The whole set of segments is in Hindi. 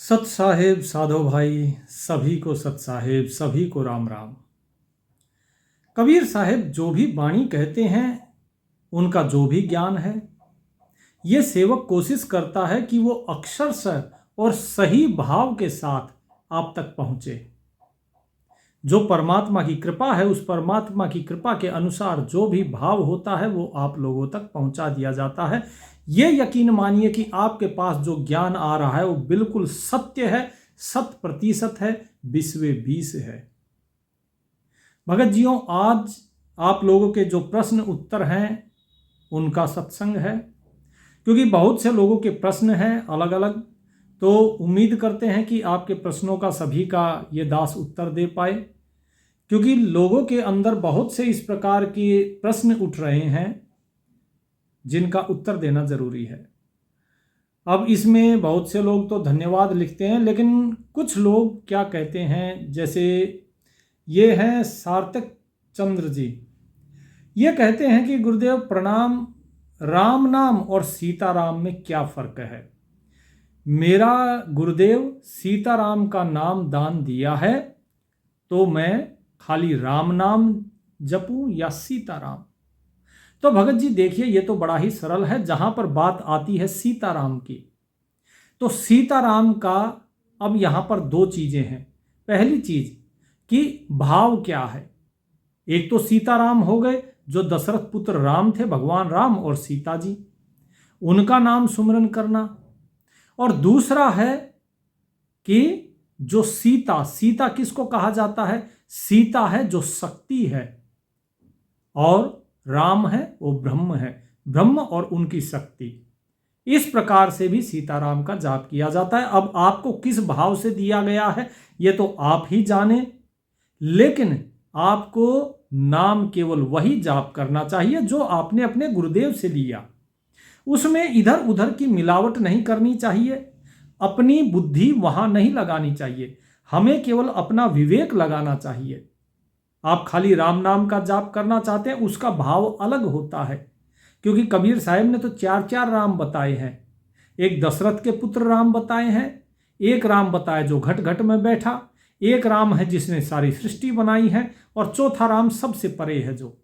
सत साहेब साधो भाई, सभी को सत साहेब, सभी को राम राम। कबीर साहेब जो भी वाणी कहते हैं, उनका जो भी ज्ञान है, ये सेवक कोशिश करता है कि वो अक्षरशः और सही भाव के साथ आप तक पहुंचे। जो परमात्मा की कृपा है, उस परमात्मा की कृपा के अनुसार जो भी भाव होता है वो आप लोगों तक पहुंचा दिया जाता है। ये यकीन मानिए कि आपके पास जो ज्ञान आ रहा है वो बिल्कुल सत्य है, 100% है, 20/20 है। भगत जियों, आज आप लोगों के जो प्रश्न उत्तर हैं उनका सत्संग है, क्योंकि बहुत से लोगों के प्रश्न हैं अलग अलग। तो उम्मीद करते हैं कि आपके प्रश्नों का सभी का ये दास उत्तर दे पाए, क्योंकि लोगों के अंदर बहुत से इस प्रकार के प्रश्न उठ रहे हैं जिनका उत्तर देना जरूरी है। अब इसमें बहुत से लोग तो धन्यवाद लिखते हैं, लेकिन कुछ लोग क्या कहते हैं, जैसे ये हैं सार्थक चंद्र जी। ये कहते हैं कि गुरुदेव प्रणाम, राम नाम और सीताराम में क्या फर्क है? मेरा गुरुदेव सीताराम का नाम दान दिया है, तो मैं खाली राम नाम जपूं या सीताराम? तो भगत जी देखिए, ये तो बड़ा ही सरल है। जहां पर बात आती है सीताराम की, तो सीताराम का अब यहां पर दो चीजें हैं। पहली चीज कि भाव क्या है। एक तो सीताराम हो गए जो दशरथ पुत्र राम थे, भगवान राम और सीता जी, उनका नाम सुमरन करना। और दूसरा है कि जो सीता, सीता किसको कहा जाता है? सीता है जो शक्ति है, और राम है वो ब्रह्म है, ब्रह्म और उनकी शक्ति। इस प्रकार से भी सीताराम का जाप किया जाता है। अब आपको किस भाव से दिया गया है ये तो आप ही जाने, लेकिन आपको नाम केवल वही जाप करना चाहिए जो आपने अपने गुरुदेव से लिया। उसमें इधर उधर की मिलावट नहीं करनी चाहिए, अपनी बुद्धि वहां नहीं लगानी चाहिए। हमें केवल अपना विवेक लगाना चाहिए। आप खाली राम नाम का जाप करना चाहते हैं, उसका भाव अलग होता है, क्योंकि कबीर साहब ने तो 4 राम बताए हैं। एक दशरथ के पुत्र राम बताए हैं, एक राम बताया जो घट घट में बैठा, एक राम है जिसने सारी सृष्टि बनाई है, और चौथा राम सबसे परे है। जो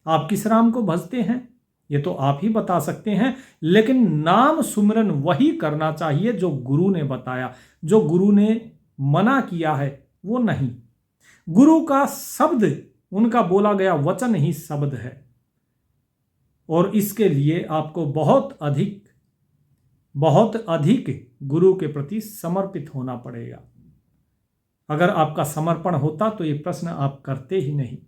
आप किस राम को भजते हैं ये तो आप ही बता सकते हैं, लेकिन नाम सुमिरन वही करना चाहिए जो गुरु ने बताया। जो गुरु ने मना किया है वो नहीं। गुरु का शब्द, उनका बोला गया वचन ही शब्द है, और इसके लिए आपको बहुत अधिक गुरु के प्रति समर्पित होना पड़ेगा। अगर आपका समर्पण होता तो ये प्रश्न आप करते ही नहीं।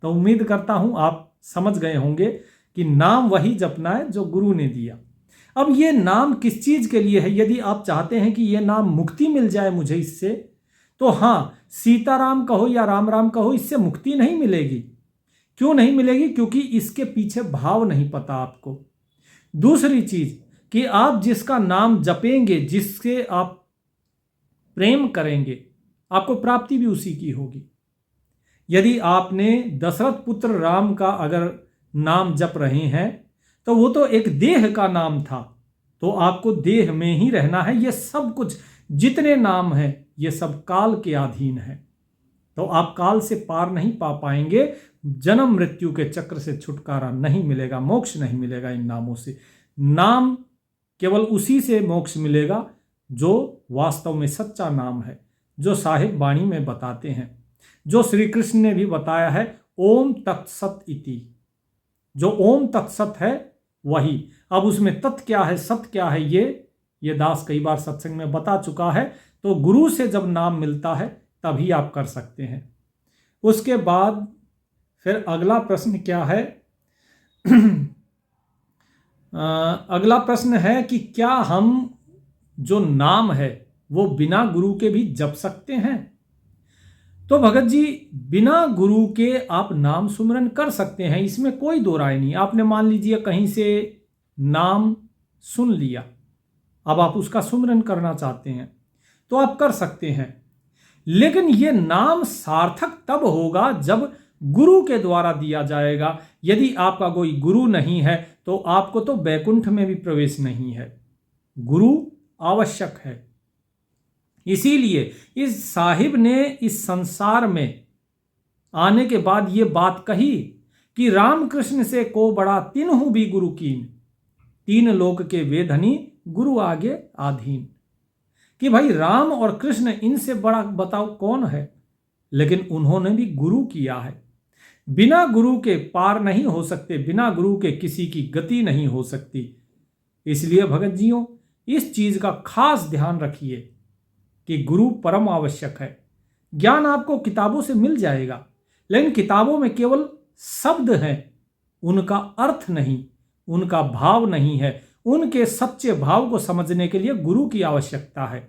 तो उम्मीद करता हूं आप समझ गए होंगे कि नाम वही जपना है जो गुरु ने दिया। अब ये नाम किस चीज के लिए है? यदि आप चाहते हैं कि ये नाम मुक्ति मिल जाए मुझे इससे, तो हाँ, सीताराम कहो या राम राम कहो, इससे मुक्ति नहीं मिलेगी। क्यों नहीं मिलेगी? क्योंकि इसके पीछे भाव नहीं पता आपको। दूसरी चीज कि आप जिसका नाम जपेंगे, जिससे आप प्रेम करेंगे, आपको प्राप्ति भी उसी की होगी। यदि आपने दशरथ पुत्र राम का अगर नाम जप रहे हैं, तो वो तो एक देह का नाम था, तो आपको देह में ही रहना है। ये सब कुछ जितने नाम हैं ये सब काल के अधीन है, तो आप काल से पार नहीं पा पाएंगे। जन्म मृत्यु के चक्र से छुटकारा नहीं मिलेगा, मोक्ष नहीं मिलेगा इन नामों से। नाम केवल उसी से मोक्ष मिलेगा जो वास्तव में सच्चा नाम है, जो साहिब वाणी में बताते हैं, जो श्री कृष्ण ने भी बताया है, ओम तत्सत इति। जो ओम तत्सत है वही। अब उसमें तत् क्या है, सत क्या है, ये दास कई बार सत्संग में बता चुका है। तो गुरु से जब नाम मिलता है तभी आप कर सकते हैं। उसके बाद फिर अगला प्रश्न क्या है? अगला प्रश्न है कि क्या हम जो नाम है वो बिना गुरु के भी जप सकते हैं? तो भगत जी, बिना गुरु के आप नाम सुमिरन कर सकते हैं, इसमें कोई दो राय नहीं। आपने मान लीजिए कहीं से नाम सुन लिया, अब आप उसका सुमिरन करना चाहते हैं तो आप कर सकते हैं, लेकिन यह नाम सार्थक तब होगा जब गुरु के द्वारा दिया जाएगा। यदि आपका कोई गुरु नहीं है तो आपको तो बैकुंठ में भी प्रवेश नहीं है। गुरु आवश्यक है। इसीलिए इस साहिब ने इस संसार में आने के बाद ये बात कही कि रामकृष्ण से को बड़ा तिन्हु भी गुरु कीन, तीन लोक के वेधनी गुरु आगे आधीन। कि भाई राम और कृष्ण इनसे बड़ा बताओ कौन है, लेकिन उन्होंने भी गुरु किया है। बिना गुरु के पार नहीं हो सकते, बिना गुरु के किसी की गति नहीं हो सकती। इसलिए भगत जियों, इस चीज का खास ध्यान रखिए कि गुरु परम आवश्यक है। ज्ञान आपको किताबों से मिल जाएगा, लेकिन किताबों में केवल शब्द हैं, उनका अर्थ नहीं, उनका भाव नहीं है। उनके सच्चे भाव को समझने के लिए गुरु की आवश्यकता है।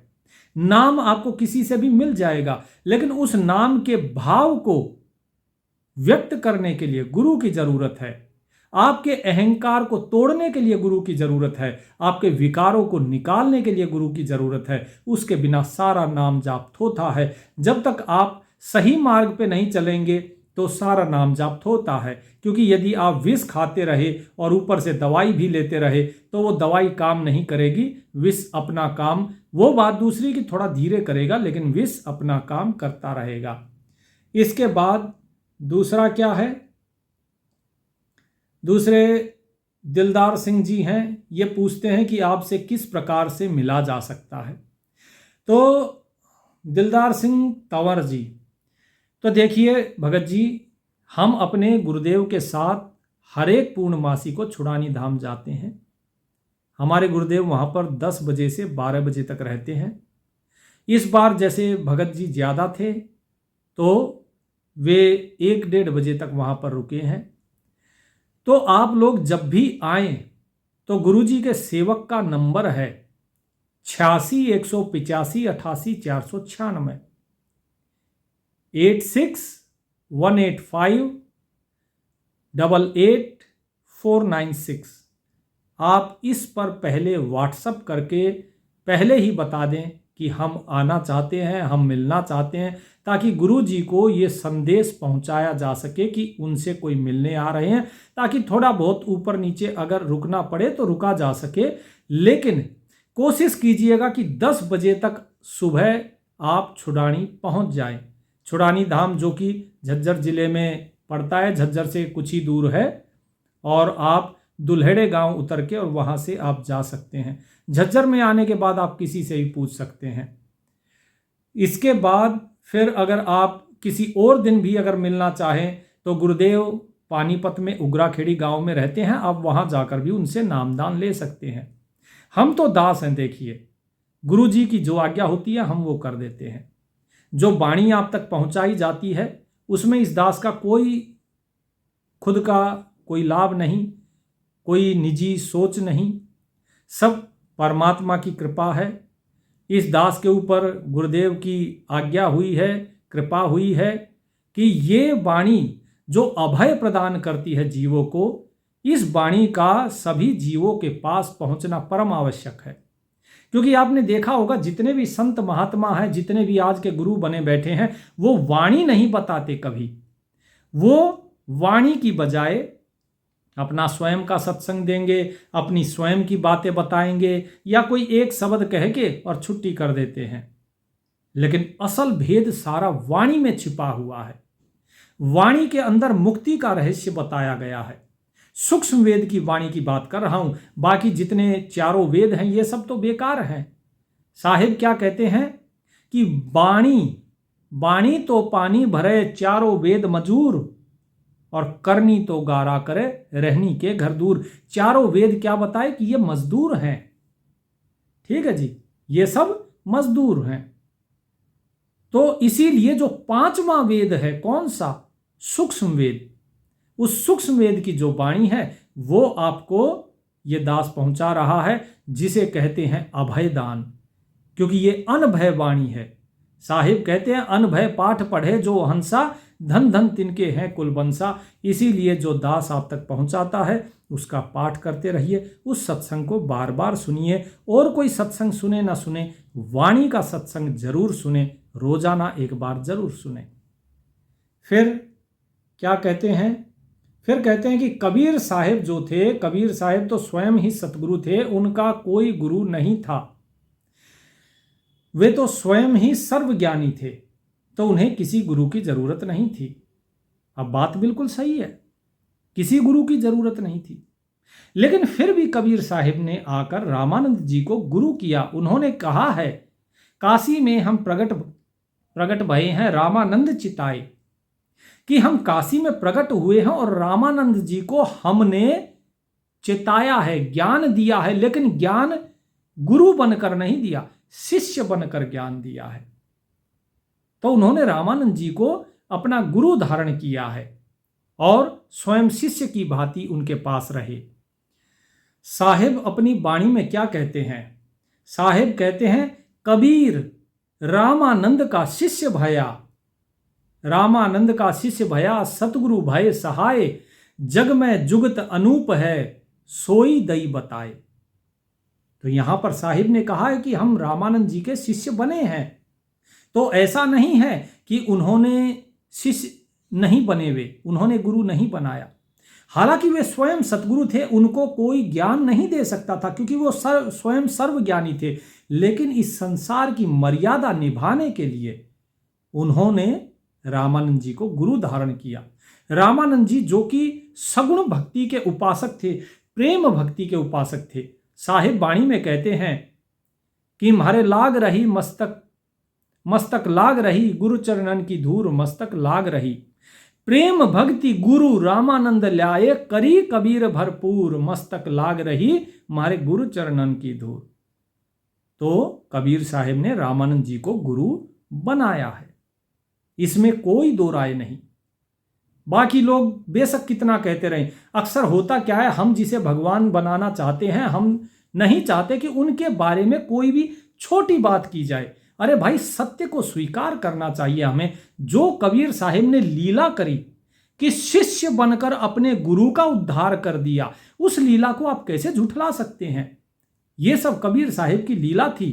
नाम आपको किसी से भी मिल जाएगा, लेकिन उस नाम के भाव को व्यक्त करने के लिए गुरु की जरूरत है। आपके अहंकार को तोड़ने के लिए गुरु की जरूरत है, आपके विकारों को निकालने के लिए गुरु की जरूरत है। उसके बिना सारा नाम जाप थोथा है। जब तक आप सही मार्ग पे नहीं चलेंगे तो सारा नाम जाप थोथा है, क्योंकि यदि आप विष खाते रहे और ऊपर से दवाई भी लेते रहे तो वो दवाई काम नहीं करेगी। विष अपना काम, वो बात दूसरी की थोड़ा धीरे करेगा, लेकिन विष अपना काम करता रहेगा। इसके बाद दूसरा क्या है, दूसरे दिलदार सिंह जी हैं, ये पूछते हैं कि आपसे किस प्रकार से मिला जा सकता है। तो दिलदार सिंह तंवर जी, तो देखिए भगत जी, हम अपने गुरुदेव के साथ हर एक पूर्णमासी को छुड़ानी धाम जाते हैं। हमारे गुरुदेव वहाँ पर 10 बजे से 12 बजे तक रहते हैं। इस बार जैसे भगत जी ज़्यादा थे तो वे 1-1:30 बजे तक वहाँ पर रुके हैं। तो आप लोग जब भी आएँ तो गुरुजी के सेवक का नंबर है 86 185 88 496, 86 185 88 496। आप इस पर पहले व्हाट्सएप करके पहले ही बता दें कि हम आना चाहते हैं, हम मिलना चाहते हैं, ताकि गुरु जी को ये संदेश पहुंचाया जा सके कि उनसे कोई मिलने आ रहे हैं, ताकि थोड़ा बहुत ऊपर नीचे अगर रुकना पड़े तो रुका जा सके। लेकिन कोशिश कीजिएगा कि 10 बजे तक सुबह आप छुड़ानी पहुंच जाएं। छुड़ानी धाम जो कि झज्जर जिले में पड़ता है, झज्जर से कुछ ही दूर है, और आप दुल्हेड़े गांव उतर के और वहां से आप जा सकते हैं। झज्जर में आने के बाद आप किसी से भी पूछ सकते हैं। इसके बाद फिर अगर आप किसी और दिन भी अगर मिलना चाहें तो गुरुदेव पानीपत में उगराखेड़ी गांव में रहते हैं, आप वहां जाकर भी उनसे नामदान ले सकते हैं। हम तो दास हैं, देखिए गुरु जी की जो आज्ञा होती है हम वो कर देते हैं। जो वाणी आप तक पहुंचाई जाती है उसमें इस दास का कोई खुद का कोई लाभ नहीं, कोई निजी सोच नहीं, सब परमात्मा की कृपा है। इस दास के ऊपर गुरुदेव की आज्ञा हुई है, कृपा हुई है कि ये वाणी जो अभय प्रदान करती है जीवों को, इस वाणी का सभी जीवों के पास पहुंचना परम आवश्यक है। क्योंकि आपने देखा होगा जितने भी संत महात्मा हैं, जितने भी आज के गुरु बने बैठे हैं, वो वाणी नहीं बताते कभी। वो वाणी की बजाय अपना स्वयं का सत्संग देंगे, अपनी स्वयं की बातें बताएंगे, या कोई एक शब्द कह के और छुट्टी कर देते हैं। लेकिन असल भेद सारा वाणी में छिपा हुआ है। वाणी के अंदर मुक्ति का रहस्य बताया गया है। सूक्ष्म वेद की वाणी की बात कर रहा हूं, बाकी जितने चारों वेद हैं ये सब तो बेकार हैं। साहिब क्या कहते हैं कि वाणी तो पानी भरे चारों वेद मजूर, और करनी तो गारा करे रहनी के घर दूर। चारों वेद क्या बताए कि ये मजदूर हैं। ठीक है जी, ये सब मजदूर हैं। तो इसीलिए जो 5वां वेद है कौन सा, सूक्ष्म वेद, उस सूक्ष्म वेद की जो वाणी है वो आपको ये दास पहुंचा रहा है, जिसे कहते हैं अभयदान, क्योंकि ये अनभय वाणी है। साहिब कहते हैं अनभय पाठ पढ़े जो हंसा, धन धन तिनके हैं कुलबंसा। इसीलिए जो दास आप तक पहुंचाता है उसका पाठ करते रहिए, उस सत्संग को बार बार सुनिए। और कोई सत्संग सुने ना सुने, वाणी का सत्संग जरूर सुने, रोजाना एक बार जरूर सुने। फिर क्या कहते हैं, फिर कहते हैं कि कबीर साहिब जो थे, कबीर साहिब तो स्वयं ही सतगुरु थे, उनका कोई गुरु नहीं था। वे तो स्वयं ही सर्वज्ञानी थे, तो उन्हें किसी गुरु की जरूरत नहीं थी। अब बात बिल्कुल सही है, किसी गुरु की जरूरत नहीं थी। लेकिन फिर भी कबीर साहिब ने आकर रामानंद जी को गुरु किया। उन्होंने कहा है, काशी में हम प्रगट भये हैं रामानंद चिताए, कि हम काशी में प्रकट हुए हैं और रामानंद जी को हमने चिताया है, ज्ञान दिया है। लेकिन ज्ञान गुरु बनकर नहीं दिया, शिष्य बनकर ज्ञान दिया है। तो उन्होंने रामानंद जी को अपना गुरु धारण किया है और स्वयं शिष्य की भांति उनके पास रहे। साहिब अपनी वाणी में क्या कहते हैं? साहिब कहते हैं, कबीर रामानंद का शिष्य भया, रामानंद का शिष्य भया, सतगुरु भय सहाय, जग में जुगत अनूप है, सोई दई बताए। तो यहां पर साहिब ने कहा है कि हम रामानंद जी के शिष्य बने हैं। तो ऐसा नहीं है कि उन्होंने शिष्य नहीं बने, वे उन्होंने गुरु नहीं बनाया। हालांकि वे स्वयं सतगुरु थे, उनको कोई ज्ञान नहीं दे सकता था क्योंकि वो स्वयं सर्वज्ञानी थे। लेकिन इस संसार की मर्यादा निभाने के लिए उन्होंने रामानंद जी को गुरु धारण किया। रामानंद जी जो कि सगुण भक्ति के उपासक थे, प्रेम भक्ति के उपासक थे। साहिब वाणी में कहते हैं कि म्हारे लाग रही मस्तक लाग रही, गुरु चरणन की धूर मस्तक लाग रही, प्रेम भक्ति गुरु रामानंद ल्याए, करी कबीर भरपूर, मस्तक लाग रही म्हारे गुरु चरणन की धूर। तो कबीर साहिब ने रामानंद जी को गुरु बनाया है, इसमें कोई दो राय नहीं। बाकी लोग बेशक कितना कहते रहे, अक्सर होता क्या है, हम जिसे भगवान बनाना चाहते हैं, हम नहीं चाहते कि उनके बारे में कोई भी छोटी बात की जाए। अरे भाई, सत्य को स्वीकार करना चाहिए हमें। जो कबीर साहिब ने लीला करी कि शिष्य बनकर अपने गुरु का उद्धार कर दिया, उस लीला को आप कैसे झुठला सकते हैं? यह सब कबीर साहिब की लीला थी,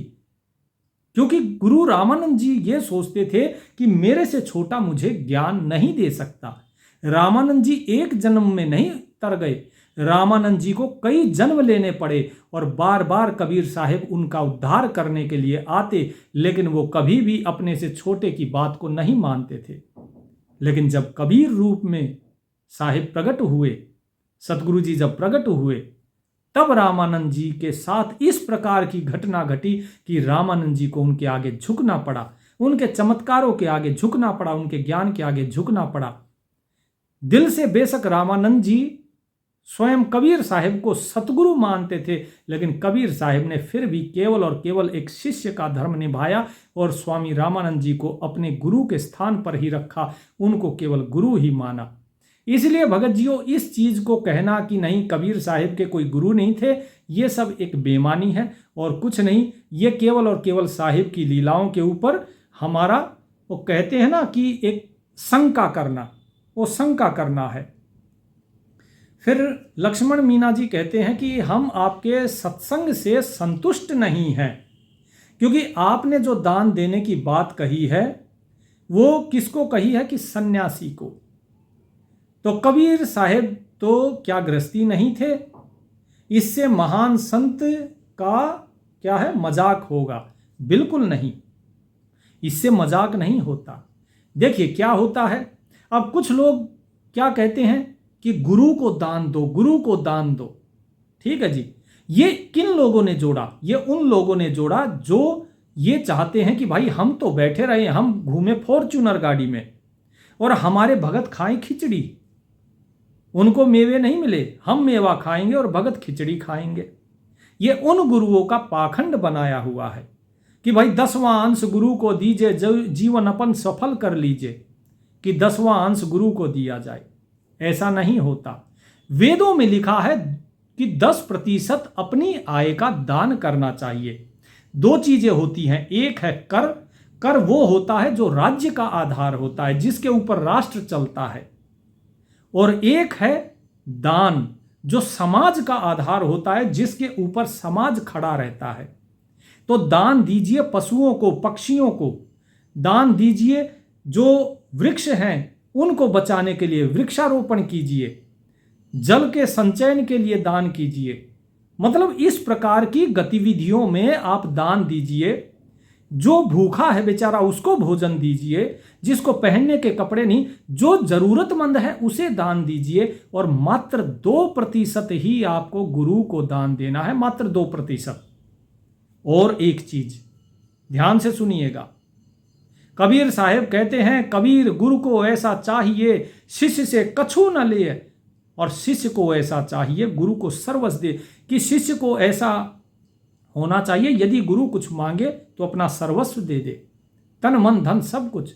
क्योंकि गुरु रामानंद जी ये सोचते थे कि मेरे से छोटा मुझे ज्ञान नहीं दे सकता। रामानंद जी एक जन्म में नहीं तर गए, रामानंद जी को कई जन्म लेने पड़े और बार बार कबीर साहिब उनका उद्धार करने के लिए आते, लेकिन वो कभी भी अपने से छोटे की बात को नहीं मानते थे। लेकिन जब कबीर रूप में साहिब प्रकट हुए, सतगुरु जी जब प्रकट हुए, तब रामानंद जी के साथ इस प्रकार की घटना घटी कि रामानंद जी को उनके आगे झुकना पड़ा, उनके चमत्कारों के आगे झुकना पड़ा, उनके ज्ञान के आगे झुकना पड़ा। दिल से बेशक रामानंद जी स्वयं कबीर साहिब को सतगुरु मानते थे, लेकिन कबीर साहिब ने फिर भी केवल और केवल एक शिष्य का धर्म निभाया और स्वामी रामानंद जी को अपने गुरु के स्थान पर ही रखा, उनको केवल गुरु ही माना। इसलिए भगत जियों, इस चीज को कहना कि नहीं कबीर साहिब के कोई गुरु नहीं थे, ये सब एक बेमानी है और कुछ नहीं। ये केवल और केवल साहिब की लीलाओं के ऊपर हमारा, वो कहते हैं ना कि एक शंका करना, वो शंका करना है। फिर लक्ष्मण मीना जी कहते हैं कि हम आपके सत्संग से संतुष्ट नहीं हैं, क्योंकि आपने जो दान देने की बात कही है वो किसको कही है कि सन्यासी को। तो कबीर साहिब तो क्या गृहस्थी नहीं थे? इससे महान संत का क्या है, मजाक होगा? बिल्कुल नहीं, इससे मजाक नहीं होता। देखिए क्या होता है, अब कुछ लोग क्या कहते हैं कि गुरु को दान दो, गुरु को दान दो। ठीक है जी, ये किन लोगों ने जोड़ा? ये उन लोगों ने जोड़ा जो ये चाहते हैं कि भाई हम तो बैठे रहे, हम घूमे फॉर्च्यूनर गाड़ी में और हमारे भगत खाएं खिचड़ी, उनको मेवे नहीं मिले, हम मेवा खाएंगे और भगत खिचड़ी खाएंगे। ये उन गुरुओं का पाखंड बनाया हुआ है कि भाई 10वां अंश गुरु को दीजिए, जीवन अपन सफल कर लीजिए, कि 10वां अंश गुरु को दिया जाए। ऐसा नहीं होता। वेदों में लिखा है कि 10% अपनी आय का दान करना चाहिए। दो चीजें होती हैं, एक है कर, कर वो होता है जो राज्य का आधार होता है, जिसके ऊपर राष्ट्र चलता है, और एक है दान जो समाज का आधार होता है, जिसके ऊपर समाज खड़ा रहता है। तो दान दीजिए पशुओं को, पक्षियों को दान दीजिए, जो वृक्ष हैं उनको बचाने के लिए वृक्षारोपण कीजिए, जल के संचयन के लिए दान कीजिए। मतलब इस प्रकार की गतिविधियों में आप दान दीजिए जो भूखा है बेचारा उसको भोजन दीजिए, जिसको पहनने के कपड़े नहीं, जो जरूरतमंद है उसे दान दीजिए। और मात्र 2% ही आपको गुरु को दान देना है, मात्र 2%। और एक चीज ध्यान से सुनिएगा, कबीर साहब कहते हैं, कबीर गुरु को ऐसा चाहिए शिष्य से कछु न ले, और शिष्य को ऐसा चाहिए गुरु को सर्वस्व दे। कि शिष्य को ऐसा होना चाहिए, यदि गुरु कुछ मांगे तो अपना सर्वस्व दे दे, तन मन धन सब कुछ।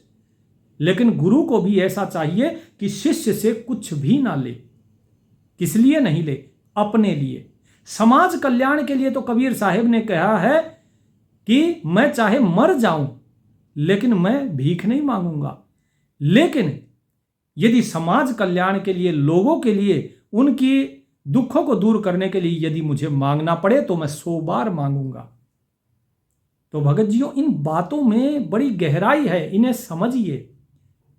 लेकिन गुरु को भी ऐसा चाहिए कि शिष्य से कुछ भी ना ले। किस लिए नहीं ले? अपने लिए, समाज कल्याण के लिए। तो कबीर साहब ने कहा है कि मैं चाहे मर जाऊं लेकिन मैं भीख नहीं मांगूंगा। लेकिन यदि समाज कल्याण के लिए, लोगों के लिए, उनकी दुखों को दूर करने के लिए यदि मुझे मांगना पड़े तो मैं 100 बार मांगूंगा। तो भगत जियों, इन बातों में बड़ी गहराई है, इन्हें समझिए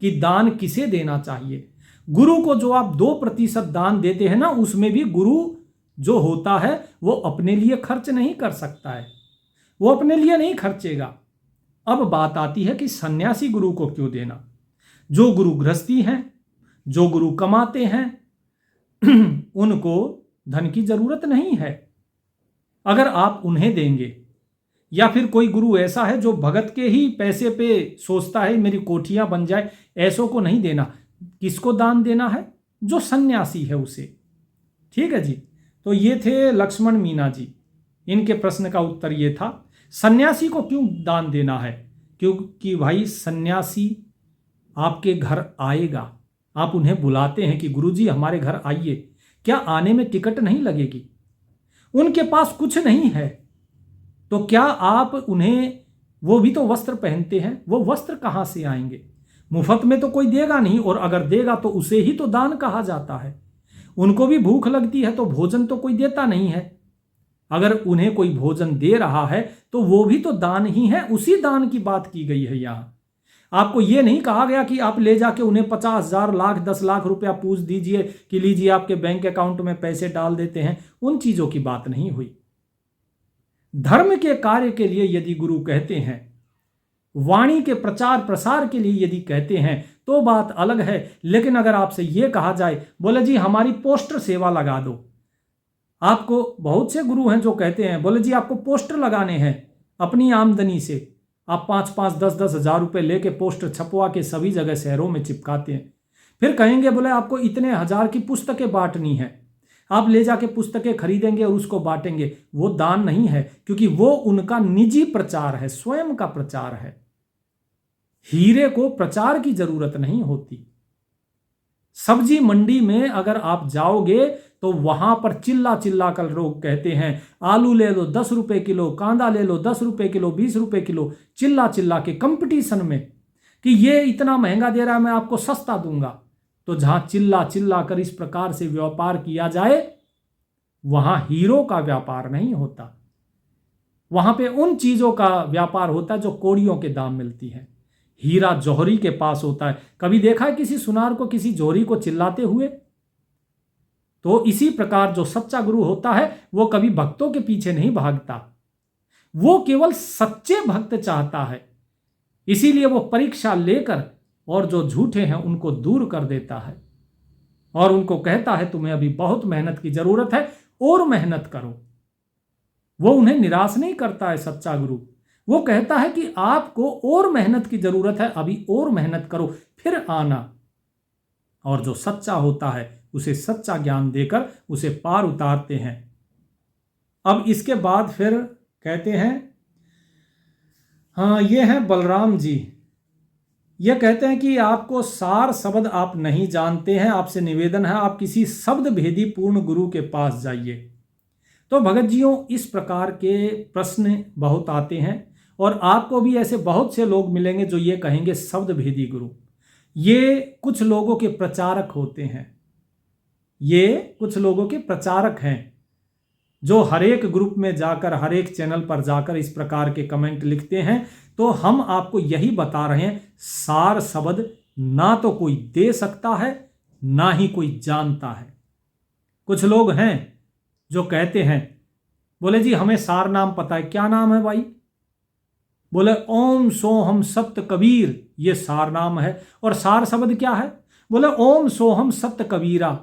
कि दान किसे देना चाहिए। गुरु को जो आप 2% दान देते हैं ना, उसमें भी गुरु जो होता है वो अपने लिए खर्च नहीं कर सकता है, वो अपने लिए नहीं खर्चेगा। अब बात आती है कि सन्यासी गुरु को क्यों देना। जो गुरु गृहस्थी हैं, जो गुरु कमाते हैं, उनको धन की जरूरत नहीं है। अगर आप उन्हें देंगे, या फिर कोई गुरु ऐसा है जो भगत के ही पैसे पे सोचता है मेरी कोठियां बन जाए, ऐसों को नहीं देना। किसको दान देना है? जो सन्यासी है उसे। ठीक है जी। तो ये थे लक्ष्मण मीना जी, इनके प्रश्न का उत्तर ये था। सन्यासी को क्यों दान देना है? क्योंकि भाई सन्यासी आपके घर आएगा, आप उन्हें बुलाते हैं कि गुरुजी हमारे घर आइए, क्या आने में टिकट नहीं लगेगी? उनके पास कुछ नहीं है तो क्या आप उन्हें, वो भी तो वस्त्र पहनते हैं, वो वस्त्र कहां से आएंगे? मुफ्त में तो कोई देगा नहीं, और अगर देगा तो उसे ही तो दान कहा जाता है। उनको भी भूख लगती है तो भोजन तो कोई देता नहीं है। अगर उन्हें कोई भोजन दे रहा है तो वो भी तो दान ही है, उसी दान की बात की गई है यहां। आपको ये नहीं कहा गया कि आप ले जाके उन्हें 50,000, लाख, 10 लाख रुपया पूछ दीजिए कि लीजिए आपके बैंक अकाउंट में पैसे डाल देते हैं। उन चीजों की बात नहीं हुई। धर्म के कार्य के लिए यदि गुरु कहते हैं, वाणी के प्रचार प्रसार के लिए यदि कहते हैं तो बात अलग है। लेकिन अगर आपसे यह कहा जाए, बोले जी हमारी पोस्टर सेवा लगा दो, आपको बहुत से गुरु हैं जो कहते हैं, बोले जी आपको पोस्टर लगाने हैं, अपनी आमदनी से आप 5-5, 10-10 हजार रुपए लेके पोस्टर छपवा के सभी जगह शहरों में चिपकाते हैं। फिर कहेंगे बोले आपको इतने हजार की पुस्तकें बांटनी है, आप ले जाके पुस्तकें खरीदेंगे और उसको बांटेंगे। वो दान नहीं है, क्योंकि वो उनका निजी प्रचार है, स्वयं का प्रचार है। हीरे को प्रचार की जरूरत नहीं होती। सब्जी मंडी में अगर आप जाओगे तो वहां पर चिल्ला चिल्ला कर लोग कहते हैं आलू ले लो 10 रुपए किलो, कांदा ले लो 10 रुपए किलो, 20 रुपए किलो, चिल्ला चिल्ला के कंपटीशन में कि ये इतना महंगा दे रहा है मैं आपको सस्ता दूंगा। तो जहां चिल्ला चिल्ला कर इस प्रकार से व्यापार किया जाए, वहां हीरो का व्यापार नहीं होता, वहां पे उन चीजों का व्यापार होता है जो कौड़ियों के दाम मिलती है। हीरा जौहरी के पास होता है। कभी देखा है किसी सुनार को, किसी जौहरी को चिल्लाते हुए? तो इसी प्रकार जो सच्चा गुरु होता है वो कभी भक्तों के पीछे नहीं भागता, वो केवल सच्चे भक्त चाहता है। इसीलिए वो परीक्षा लेकर और जो झूठे हैं उनको दूर कर देता है और उनको कहता है तुम्हें अभी बहुत मेहनत की जरूरत है और मेहनत करो। वो उन्हें निराश नहीं करता है सच्चा गुरु, वो कहता है कि आपको और मेहनत की जरूरत है, अभी और मेहनत करो फिर आना। और जो सच्चा होता है उसे सच्चा ज्ञान देकर उसे पार उतारते हैं। अब इसके बाद फिर कहते हैं, हाँ ये हैं बलराम जी, ये कहते हैं कि आपको सार शब्द आप नहीं जानते हैं, आपसे निवेदन है आप किसी शब्द भेदी पूर्ण गुरु के पास जाइए। तो भगत जियों इस प्रकार के प्रश्न बहुत आते हैं और आपको भी ऐसे बहुत से लोग मिलेंगे जो ये कहेंगे शब्द भेदी गुरु। ये कुछ लोगों के प्रचारक होते हैं, ये कुछ लोगों के प्रचारक हैं जो हर एक ग्रुप में जाकर, हर एक चैनल पर जाकर इस प्रकार के कमेंट लिखते हैं। तो हम आपको यही बता रहे हैं, सार शब्द ना तो कोई दे सकता है ना ही कोई जानता है। कुछ लोग हैं जो कहते हैं, बोले जी हमें सार नाम पता है। क्या नाम है भाई? बोले ओम सोहम सत्य कबीर, ये सार नाम है। और सार शब्द क्या है? बोले ओम सोहम सत्य कबीरा।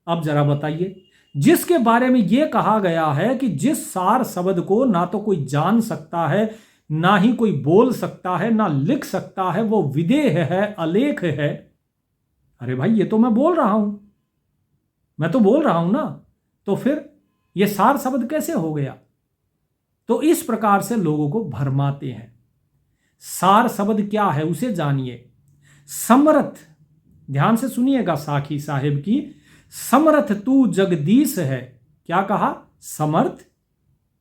अब जरा बताइए, जिसके बारे में यह कहा गया है कि जिस सार शब्द को ना तो कोई जान सकता है, ना ही कोई बोल सकता है, ना लिख सकता है, वो विदेह है, अलेख है। अरे भाई, ये तो मैं बोल रहा हूं, मैं तो बोल रहा हूं ना, तो फिर ये सार शब्द कैसे हो गया? तो इस प्रकार से लोगों को भरमाते हैं। सार शब्द क्या है उसे जानिए। समर्थ, ध्यान से सुनिएगा साखी साहेब की, समर्थ तू जगदीश है। क्या कहा? समर्थ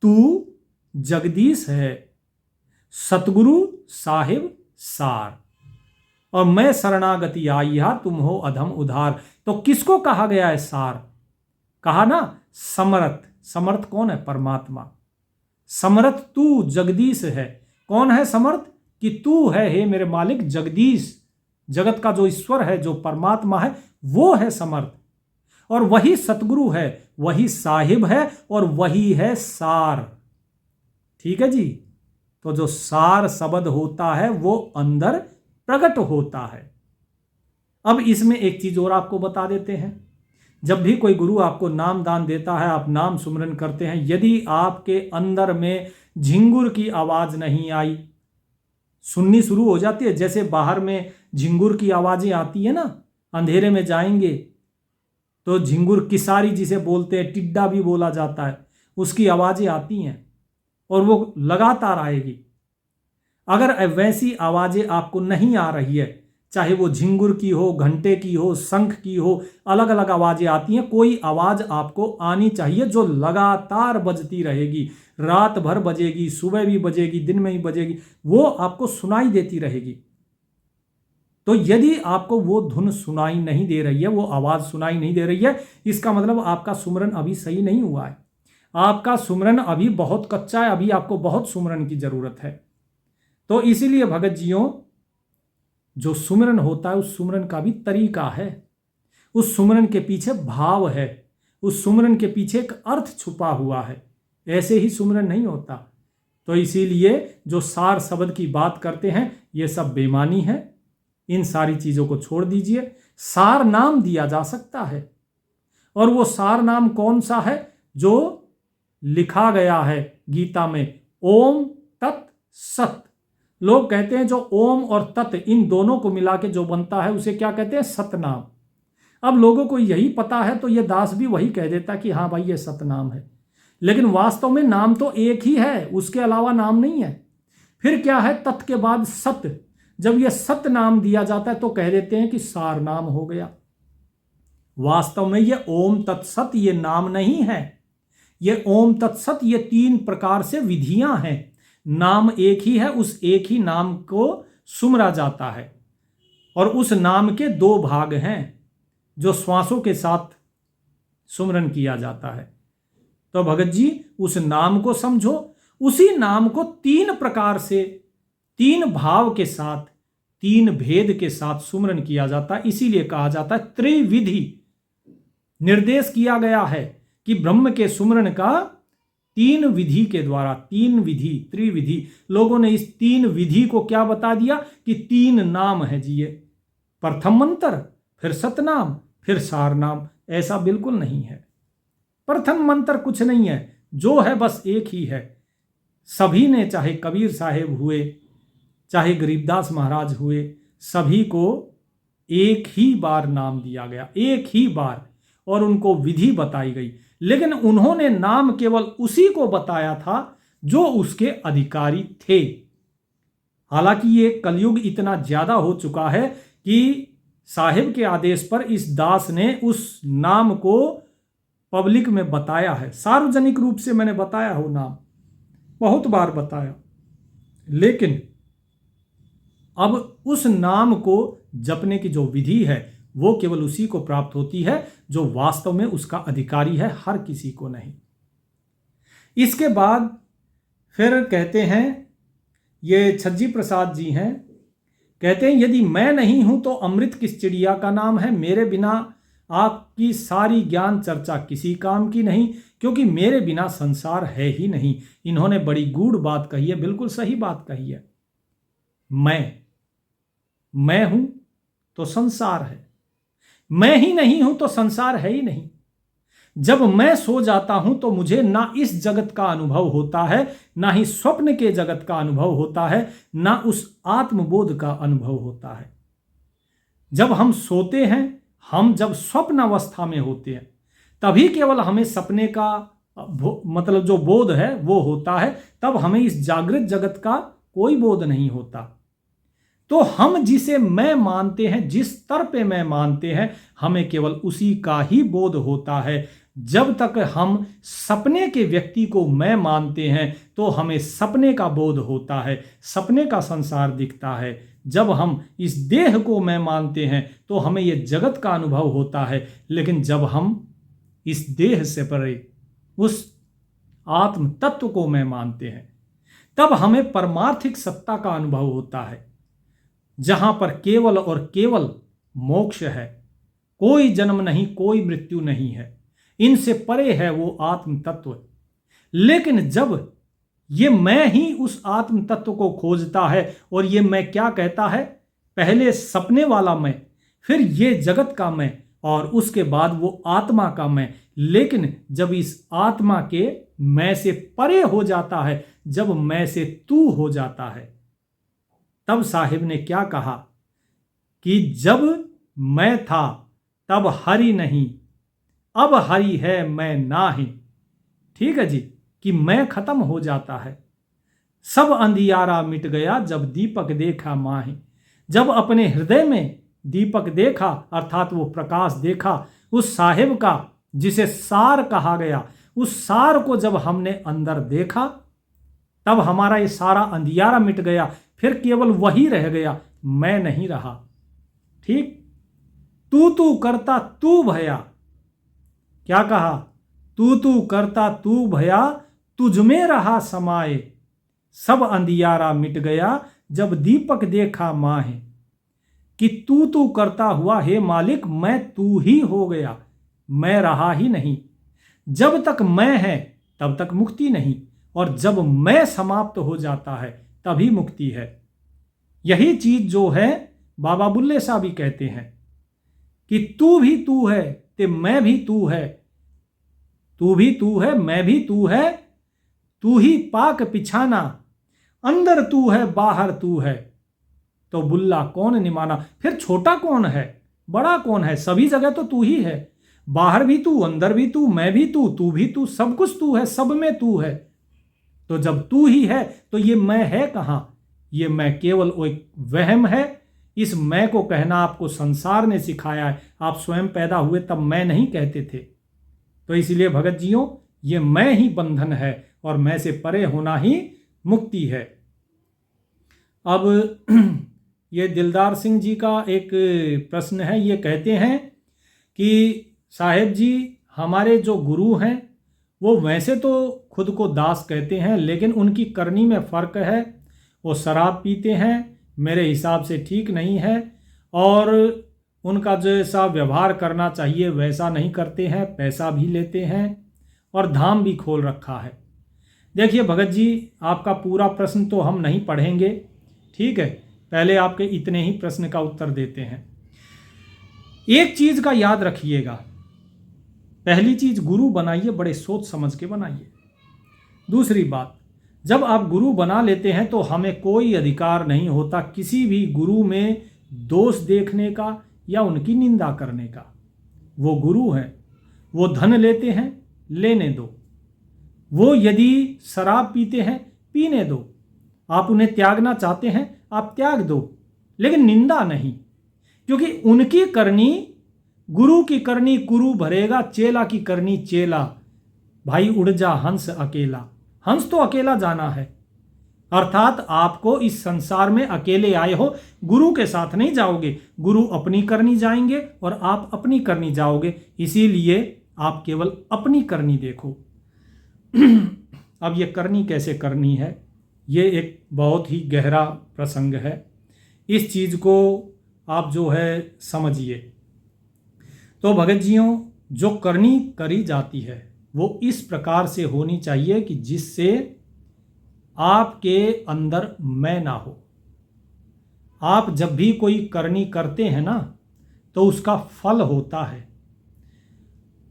तू जगदीश है, सतगुरु साहिब सार, और मैं शरणागति आईहा तुम हो अधम उधार। तो किसको कहा गया है सार? कहा ना समर्थ। समर्थ कौन है? परमात्मा। समर्थ तू जगदीश है। कौन है समर्थ? कि तू है हे मेरे मालिक जगदीश, जगत का जो ईश्वर है, जो परमात्मा है, वो है समर्थ। और वही सतगुरु है, वही साहिब है, और वही है सार। ठीक है जी। तो जो सार शब्द होता है वो अंदर प्रकट होता है। अब इसमें एक चीज और आपको बता देते हैं। जब भी कोई गुरु आपको नाम दान देता है, आप नाम सुमरन करते हैं, यदि आपके अंदर में झिंगुर की आवाज नहीं आई, सुननी शुरू हो जाती है, जैसे बाहर में झिंगुर की आवाजें आती है ना, अंधेरे में जाएंगे तो झिंगुर किसारी जिसे बोलते हैं, टिड्डा भी बोला जाता है, उसकी आवाजें आती हैं और वो लगातार आएगी। अगर वैसी आवाजें आपको नहीं आ रही है, चाहे वो झिंगुर की हो, घंटे की हो, शंख की हो, अलग अलग आवाजें आती हैं, कोई आवाज आपको आनी चाहिए जो लगातार बजती रहेगी, रात भर बजेगी, सुबह भी बजेगी, दिन में भी बजेगी, वो आपको सुनाई देती रहेगी। तो यदि आपको वो धुन सुनाई नहीं दे रही है, वो आवाज सुनाई नहीं दे रही है, इसका मतलब आपका सुमरन अभी सही नहीं हुआ है, आपका सुमरन अभी बहुत कच्चा है, अभी आपको बहुत सुमरन की जरूरत है। तो इसीलिए भगत जियों, जो सुमरन होता है उस सुमरन का भी तरीका है, उस सुमरन के पीछे भाव है, उस सुमरन के पीछे एक अर्थ छुपा हुआ है। ऐसे ही सुमरन नहीं होता। तो इसीलिए जो सार शब्द की बात करते हैं ये सब बेईमानी है। इन सारी चीजों को छोड़ दीजिए। सार नाम दिया जा सकता है, और वो सार नाम कौन सा है? जो लिखा गया है गीता में, ओम तत् सत। लोग कहते हैं जो ओम और तत् इन दोनों को मिला के जो बनता है उसे क्या कहते हैं? सतनाम। अब लोगों को यही पता है तो ये दास भी वही कह देता कि हाँ भाई ये सतनाम है, लेकिन वास्तव में नाम तो एक ही है, उसके अलावा नाम नहीं है। फिर क्या है? तत् के बाद सत। जब ये सत नाम दिया जाता है तो कह देते हैं कि सार नाम हो गया। वास्तव में ये ओम तत्सत ये नाम नहीं है, ये ओम तत्सत ये 3 प्रकार से विधियां हैं। नाम एक ही है, उस एक ही नाम को सुमरा जाता है, और उस नाम के 2 भाग हैं जो श्वासों के साथ सुमरन किया जाता है। तो भगत जी उस नाम को समझो, उसी नाम को 3 प्रकार से, 3 भाव के साथ, 3 भेद के साथ सुमरन किया जाता है। इसीलिए कहा जाता है त्रिविधि। निर्देश किया गया है कि ब्रह्म के सुमरन का 3 विधि के द्वारा, 3 विधि, त्रिविधि। लोगों ने इस 3 विधि को क्या बता दिया कि 3 नाम है जी ये, प्रथम मंत्र, फिर सतनाम, फिर सार नाम। ऐसा बिल्कुल नहीं है। प्रथम मंत्र कुछ नहीं है, जो है बस एक ही है। सभी ने, चाहे कबीर साहेब हुए, चाहे गरीबदास महाराज हुए, सभी को एक ही बार नाम दिया गया, एक ही बार, और उनको विधि बताई गई। लेकिन उन्होंने नाम केवल उसी को बताया था जो उसके अधिकारी थे। हालांकि ये कलयुग इतना ज्यादा हो चुका है कि साहिब के आदेश पर इस दास ने उस नाम को पब्लिक में बताया है, सार्वजनिक रूप से मैंने बताया हो नाम, बहुत बार बताया। लेकिन अब उस नाम को जपने की जो विधि है वो केवल उसी को प्राप्त होती है जो वास्तव में उसका अधिकारी है, हर किसी को नहीं। इसके बाद फिर कहते हैं, ये छज्जी प्रसाद जी हैं, कहते हैं यदि मैं नहीं हूं तो अमृत किस चिड़िया का नाम है, मेरे बिना आपकी सारी ज्ञान चर्चा किसी काम की नहीं, क्योंकि मेरे बिना संसार है ही नहीं। इन्होंने बड़ी गूढ़ बात कही है, बिल्कुल सही बात कही है। मैं हूं तो संसार है, मैं ही नहीं हूं तो संसार है ही नहीं। जब मैं सो जाता हूं तो मुझे ना इस जगत का अनुभव होता है, ना ही स्वप्न के जगत का अनुभव होता है, ना उस आत्मबोध का अनुभव होता है। जब हम सोते हैं, हम जब स्वप्न अवस्था में होते हैं, तभी केवल हमें सपने का मतलब जो बोध है वो होता है, तब हमें इस जागृत जगत का कोई बोध नहीं होता। तो हम जिसे मैं मानते हैं, जिस स्तर पे मैं मानते हैं, हमें केवल उसी का ही बोध होता है। जब तक हम सपने के व्यक्ति को मैं मानते हैं तो हमें सपने का बोध होता है, सपने का संसार दिखता है। जब हम इस देह को मैं मानते हैं तो हमें यह जगत का अनुभव होता है। लेकिन जब हम इस देह से परे उस आत्म तत्व को मैं मानते हैं, तब हमें परमार्थिक सत्ता का अनुभव होता है, जहां पर केवल और केवल मोक्ष है। कोई जन्म नहीं, कोई मृत्यु नहीं है, इनसे परे है वो आत्म तत्व। लेकिन जब ये मैं ही उस आत्म तत्व को खोजता है, और ये मैं क्या कहता है, पहले सपने वाला मैं, फिर ये जगत का मैं, और उसके बाद वो आत्मा का मैं। लेकिन जब इस आत्मा के मैं से परे हो जाता है, जब मैं से तू हो जाता है, तब साहिब ने क्या कहा कि जब मैं था तब हरि नहीं, अब हरि है मैं नाही। ठीक है जी, कि मैं खत्म हो जाता है। सब अंधियारा मिट गया जब दीपक देखा माही। जब अपने हृदय में दीपक देखा, अर्थात वो प्रकाश देखा, उस साहिब का जिसे सार कहा गया, उस सार को जब हमने अंदर देखा, तब हमारा ये सारा अंधियारा मिट गया। फिर केवल वही रह गया, मैं नहीं रहा। ठीक, तू करता तू भया। क्या कहा, तू करता तू भया, तुझ में रहा समाए। सब अंधियारा मिट गया जब दीपक देखा माहे। कि तू करता हुआ हे मालिक, मैं तू ही हो गया, मैं रहा ही नहीं। जब तक मैं है तब तक मुक्ति नहीं, और जब मैं समाप्त हो जाता है तभी मुक्ति है। यही चीज जो है बाबा बुल्ले साहब भी कहते हैं कि तू भी तू है, ते मैं भी तू है, तू भी तू है, मैं भी तू है, तू ही पाक पिछाना, अंदर तू है बाहर तू है, तो बुल्ला कौन निमाना। फिर छोटा कौन है, बड़ा कौन है, सभी जगह तो तू ही है। बाहर भी तू, अंदर भी तू, मैं भी तू भी तू, सब कुछ तू है, सब में तू है। तो जब तू ही है तो ये मैं है कहां, ये मैं केवल एक वहम है। इस मैं को कहना आपको संसार ने सिखाया है, आप स्वयं पैदा हुए तब मैं नहीं कहते थे। तो इसलिए भगत जियों, ये मैं ही बंधन है और मैं से परे होना ही मुक्ति है। अब ये दिलदार सिंह जी का एक प्रश्न है। ये कहते हैं कि साहेब जी, हमारे जो गुरु हैं वो वैसे तो खुद को दास कहते हैं, लेकिन उनकी करनी में फ़र्क है। वो शराब पीते हैं, मेरे हिसाब से ठीक नहीं है, और उनका जैसा व्यवहार करना चाहिए वैसा नहीं करते हैं, पैसा भी लेते हैं और धाम भी खोल रखा है। देखिए भगत जी, आपका पूरा प्रश्न तो हम नहीं पढ़ेंगे, ठीक है, पहले आपके इतने ही प्रश्न का उत्तर देते हैं। एक चीज़ का याद रखिएगा, पहली चीज़, गुरु बनाइए बड़े सोच समझ के बनाइए। दूसरी बात, जब आप गुरु बना लेते हैं तो हमें कोई अधिकार नहीं होता किसी भी गुरु में दोष देखने का या उनकी निंदा करने का। वो गुरु हैं, वो धन लेते हैं, लेने दो। वो यदि शराब पीते हैं, पीने दो। आप उन्हें त्यागना चाहते हैं, आप त्याग दो, लेकिन निंदा नहीं, क्योंकि उनकी करनी, गुरु की करनी गुरु भरेगा, चेला की करनी चेला। भाई उड़ जा हंस अकेला, हंस तो अकेला जाना है। अर्थात आपको इस संसार में अकेले आए हो, गुरु के साथ नहीं जाओगे। गुरु अपनी करनी जाएंगे और आप अपनी करनी जाओगे, इसीलिए आप केवल अपनी करनी देखो। अब ये करनी कैसे करनी है, ये एक बहुत ही गहरा प्रसंग है। इस चीज़ को आप जो है समझिए। तो भगत जियों, जो करनी करी जाती है वो इस प्रकार से होनी चाहिए कि जिससे आपके अंदर मैं ना हो। आप जब भी कोई करनी करते हैं ना, तो उसका फल होता है।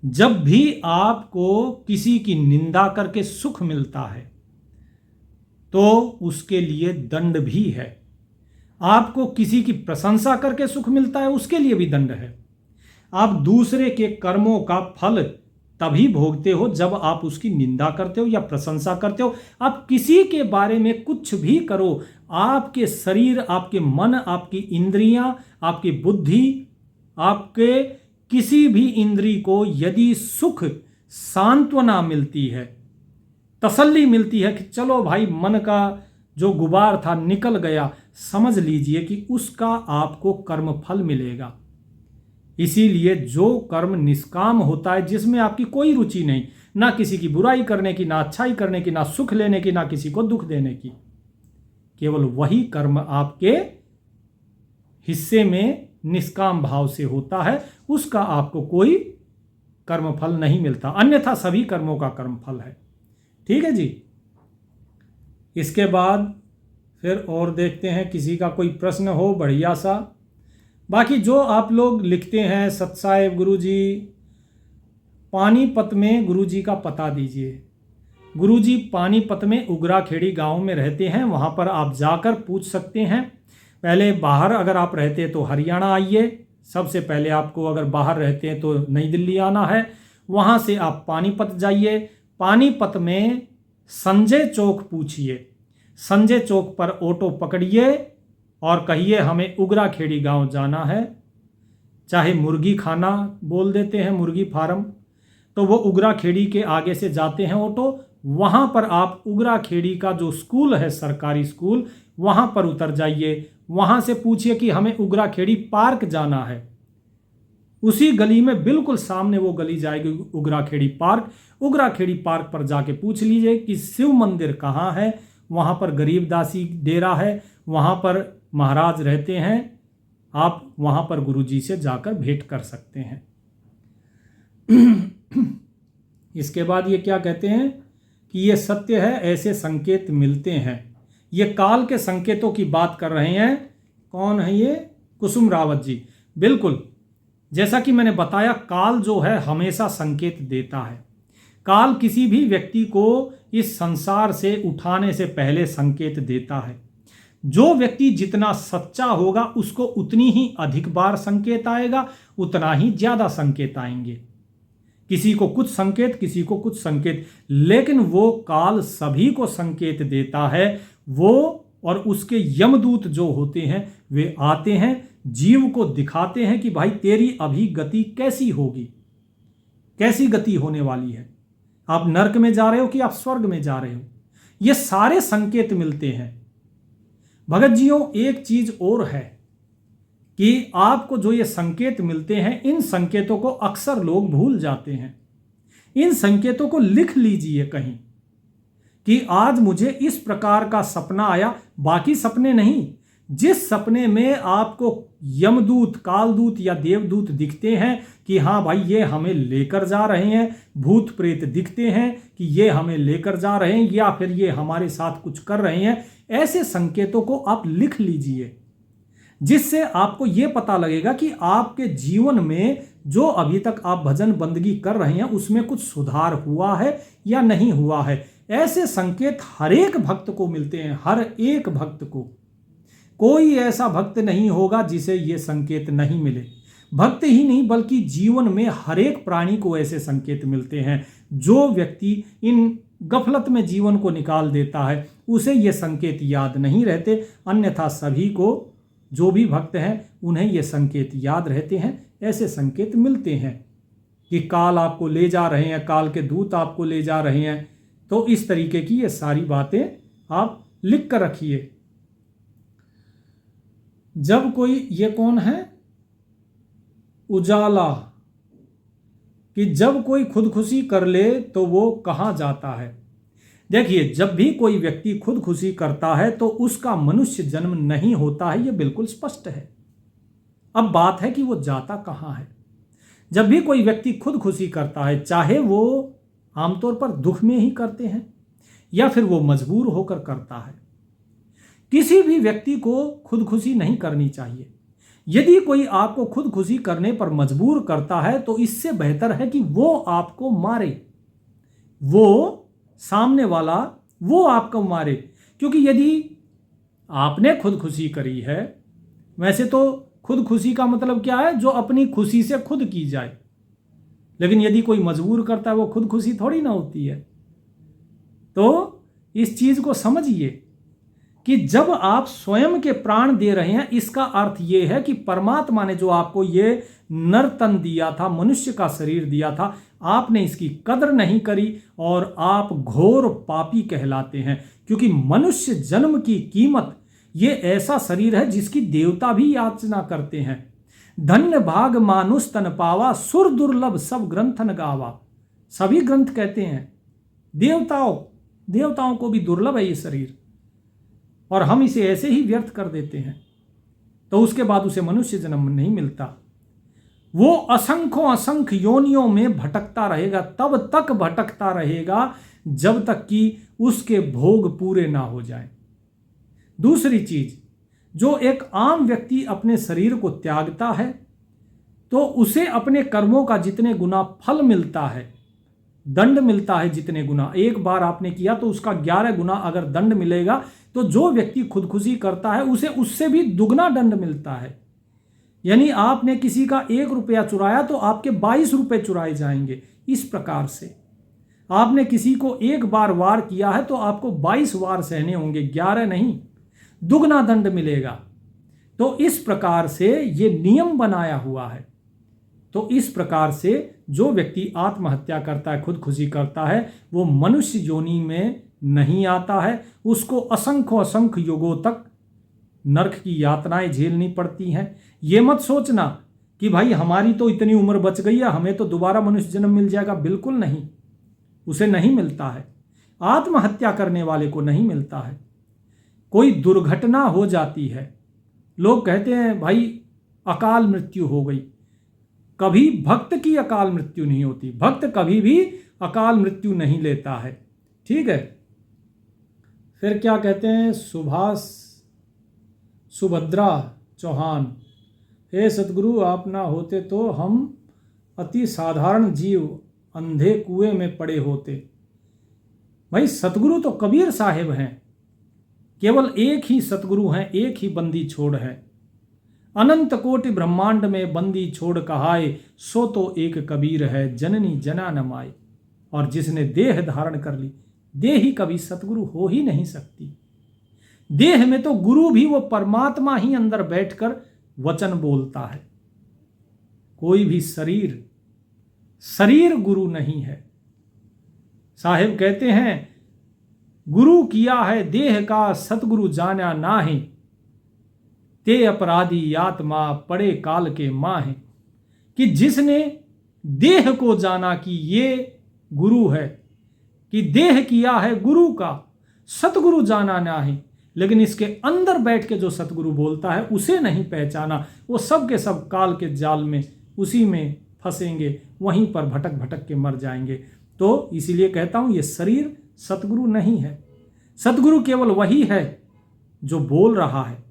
जब भी आपको किसी की निंदा करके सुख मिलता है तो उसके लिए दंड भी है। आपको किसी की प्रशंसा करके सुख मिलता है, उसके लिए भी दंड है। आप दूसरे के कर्मों का फल तभी भोगते हो जब आप उसकी निंदा करते हो या प्रशंसा करते हो। आप किसी के बारे में कुछ भी करो, आपके शरीर, आपके मन, आपकी इंद्रियां, आपकी बुद्धि, आपके किसी भी इंद्री को यदि सुख, सांत्वना मिलती है, तसल्ली मिलती है कि चलो भाई मन का जो गुबार था निकल गया, समझ लीजिए कि उसका आपको कर्म फल मिलेगा। इसीलिए जो कर्म निष्काम होता है, जिसमें आपकी कोई रुचि नहीं, ना किसी की बुराई करने की, ना अच्छाई करने की, ना सुख लेने की, ना किसी को दुख देने की, केवल वही कर्म आपके हिस्से में निष्काम भाव से होता है, उसका आपको कोई कर्मफल नहीं मिलता। अन्यथा सभी कर्मों का कर्मफल है। ठीक है जी। इसके बाद फिर और देखते हैं किसी का कोई प्रश्न हो बढ़िया सा। बाकी जो आप लोग लिखते हैं, सतसाहेब गुरुजी, पानीपत में गुरुजी का पता दीजिए। गुरुजी पानीपत में उगराखेड़ी गांव में रहते हैं, वहां पर आप जाकर पूछ सकते हैं। पहले बाहर अगर आप रहते हैं तो हरियाणा आइए। सबसे पहले आपको अगर बाहर रहते हैं तो नई दिल्ली आना है, वहां से आप पानीपत जाइए। पानीपत में संजय चौक पूछिए, संजय चौक पर ऑटो पकड़िए और कहिए हमें उगराखेड़ी गांव जाना है। चाहे मुर्गी खाना बोल देते हैं, मुर्गी फार्म, तो वो उगराखेड़ी के आगे से जाते हैं ऑटो। वहां पर आप उगराखेड़ी का जो स्कूल है, सरकारी स्कूल, वहां पर उतर जाइए। वहां से पूछिए कि हमें उगराखेड़ी पार्क जाना है। उसी गली में बिल्कुल सामने वो गली जाएगी, उगराखेड़ी पार्क। उगराखेड़ी पार्क पर जाके पूछ लीजिए कि शिव मंदिर कहाँ है। वहां पर गरीबदासी डेरा है, वहां पर महाराज रहते हैं। आप वहां पर गुरुजी से जाकर भेंट कर सकते हैं। इसके बाद ये क्या कहते हैं कि ये सत्य है, ऐसे संकेत मिलते हैं। ये काल के संकेतों की बात कर रहे हैं। कौन है ये? कुसुम रावत जी। बिल्कुल, जैसा कि मैंने बताया, काल जो है हमेशा संकेत देता है। काल किसी भी व्यक्ति को इस संसार से उठाने से पहले संकेत देता है। जो व्यक्ति जितना सच्चा होगा उसको उतनी ही अधिक बार संकेत आएगा, उतना ही ज्यादा संकेत आएंगे। किसी को कुछ संकेत, किसी को कुछ संकेत, लेकिन वो काल सभी को संकेत देता है। वो और उसके यमदूत जो होते हैं वे आते हैं, जीव को दिखाते हैं कि भाई तेरी अभी गति कैसी होगी, कैसी गति होने वाली है। आप नरक में जा रहे हो कि आप स्वर्ग में जा रहे हो, ये सारे संकेत मिलते हैं। भगत जियों, एक चीज और है कि आपको जो ये संकेत मिलते हैं, इन संकेतों को अक्सर लोग भूल जाते हैं। इन संकेतों को लिख लीजिए कहीं कि आज मुझे इस प्रकार का सपना आया। बाकी सपने नहीं, जिस सपने में आपको यमदूत, कालदूत या देवदूत दिखते हैं कि हाँ भाई ये हमें लेकर जा रहे हैं, भूत प्रेत दिखते हैं कि ये हमें लेकर जा रहे हैं या फिर ये हमारे साथ कुछ कर रहे हैं, ऐसे संकेतों को आप लिख लीजिए, जिससे आपको ये पता लगेगा कि आपके जीवन में जो अभी तक आप भजन बंदगी कर रहे हैं उसमें कुछ सुधार हुआ है या नहीं हुआ है। ऐसे संकेत हर एक भक्त को मिलते हैं, हर एक भक्त को। कोई ऐसा भक्त नहीं होगा जिसे ये संकेत नहीं मिले। भक्त ही नहीं बल्कि जीवन में हर एक प्राणी को ऐसे संकेत मिलते हैं। जो व्यक्ति इन गफलत में जीवन को निकाल देता है उसे ये संकेत याद नहीं रहते, अन्यथा सभी को, जो भी भक्त हैं उन्हें ये संकेत याद रहते हैं। ऐसे संकेत मिलते हैं कि काल आपको ले जा रहे हैं, काल के दूत आपको ले जा रहे हैं। तो इस तरीके की ये सारी बातें आप लिख कर रखिए। जब कोई, ये कौन है? उजाला, कि जब कोई खुदकुशी कर ले तो वो कहाँ जाता है। देखिए, जब भी कोई व्यक्ति खुदकुशी करता है तो उसका मनुष्य जन्म नहीं होता है, ये बिल्कुल स्पष्ट है। अब बात है कि वो जाता कहाँ है। जब भी कोई व्यक्ति खुदकुशी करता है, चाहे वो आमतौर पर दुख में ही करते हैं या फिर वो मजबूर होकर करता है, किसी भी व्यक्ति को खुदकुशी नहीं करनी चाहिए। यदि कोई आपको खुदकुशी करने पर मजबूर करता है तो इससे बेहतर है कि वो आपको मारे, वो सामने वाला वो आपको मारे। क्योंकि यदि आपने खुदकुशी करी है, वैसे तो खुदकुशी का मतलब क्या है, जो अपनी खुशी से खुद की जाए, लेकिन यदि कोई मजबूर करता है वो खुदकुशी थोड़ी ना होती है। तो इस चीज को समझिए कि जब आप स्वयं के प्राण दे रहे हैं, इसका अर्थ यह है कि परमात्मा ने जो आपको ये नर तन दिया था, मनुष्य का शरीर दिया था, आपने इसकी कदर नहीं करी और आप घोर पापी कहलाते हैं। क्योंकि मनुष्य जन्म की कीमत ये ऐसा शरीर है जिसकी देवता भी याचना करते हैं। धन्य भाग मानुष तन पावा, सुर दुर्लभ सब ग्रंथन गावा। सभी ग्रंथ कहते हैं देवताओं को भी दुर्लभ है ये शरीर, और हम इसे ऐसे ही व्यर्थ कर देते हैं। तो उसके बाद उसे मनुष्य जन्म नहीं मिलता, वो असंख्य योनियों में भटकता रहेगा, तब तक भटकता रहेगा जब तक कि उसके भोग पूरे ना हो जाएं। दूसरी चीज, जो एक आम व्यक्ति अपने शरीर को त्यागता है तो उसे अपने कर्मों का जितने गुना फल मिलता है, दंड मिलता है जितने गुना, एक बार आपने किया तो उसका 11 गुना अगर दंड मिलेगा, तो जो व्यक्ति खुदकुशी करता है उसे उससे भी दुगना दंड मिलता है। यानी आपने किसी का 1 रुपया चुराया तो आपके 22 रुपये चुराए जाएंगे। इस प्रकार से आपने किसी को 1 बार वार किया है तो आपको 22 वार सहने होंगे, 11 नहीं, दुगना दंड मिलेगा। तो इस प्रकार से ये नियम बनाया हुआ है। तो इस प्रकार से जो व्यक्ति आत्महत्या करता है, खुदकुशी करता है, वो मनुष्य योनि में नहीं आता है, उसको असंख्य युगों तक नरक की यातनाएं झेलनी पड़ती हैं। ये मत सोचना कि भाई हमारी तो इतनी उम्र बच गई है, हमें तो दोबारा मनुष्य जन्म मिल जाएगा। बिल्कुल नहीं, उसे नहीं मिलता है। आत्महत्या करने वाले को नहीं मिलता है। कोई दुर्घटना हो जाती है, लोग कहते हैं भाई अकाल मृत्यु हो गई। कभी भक्त की अकाल मृत्यु नहीं होती, भक्त कभी भी अकाल मृत्यु नहीं लेता है। ठीक है। फिर क्या कहते हैं, सुभद्रा चौहान, हे सतगुरु, आप ना होते तो हम अति साधारण जीव अंधे कुएं में पड़े होते। भाई सतगुरु तो कबीर साहिब हैं, केवल एक ही सतगुरु हैं, एक ही बंदी छोड़ है। अनंत कोटि ब्रह्मांड में बंदी छोड़ कहाए, सो तो एक कबीर है, जननी जना न माए। और जिसने देह धारण कर ली, देह ही कभी सतगुरु हो ही नहीं सकती। देह में तो गुरु भी वो परमात्मा ही अंदर बैठकर वचन बोलता है। कोई भी शरीर गुरु नहीं है। साहिब कहते हैं, गुरु किया है देह का, सतगुरु जाना नाहि, ते अपराधी आत्मा पड़े काल के माहे। कि जिसने देह को जाना कि ये गुरु है, कि देह किया है गुरु का, सतगुरु जाना नाहि, लेकिन इसके अंदर बैठ के जो सतगुरु बोलता है उसे नहीं पहचाना, वो सब के सब काल के जाल में उसी में फंसेंगे, वहीं पर भटक भटक के मर जाएंगे। तो इसीलिए कहता हूं, ये शरीर सतगुरु नहीं है। सतगुरु केवल वही है जो बोल रहा है,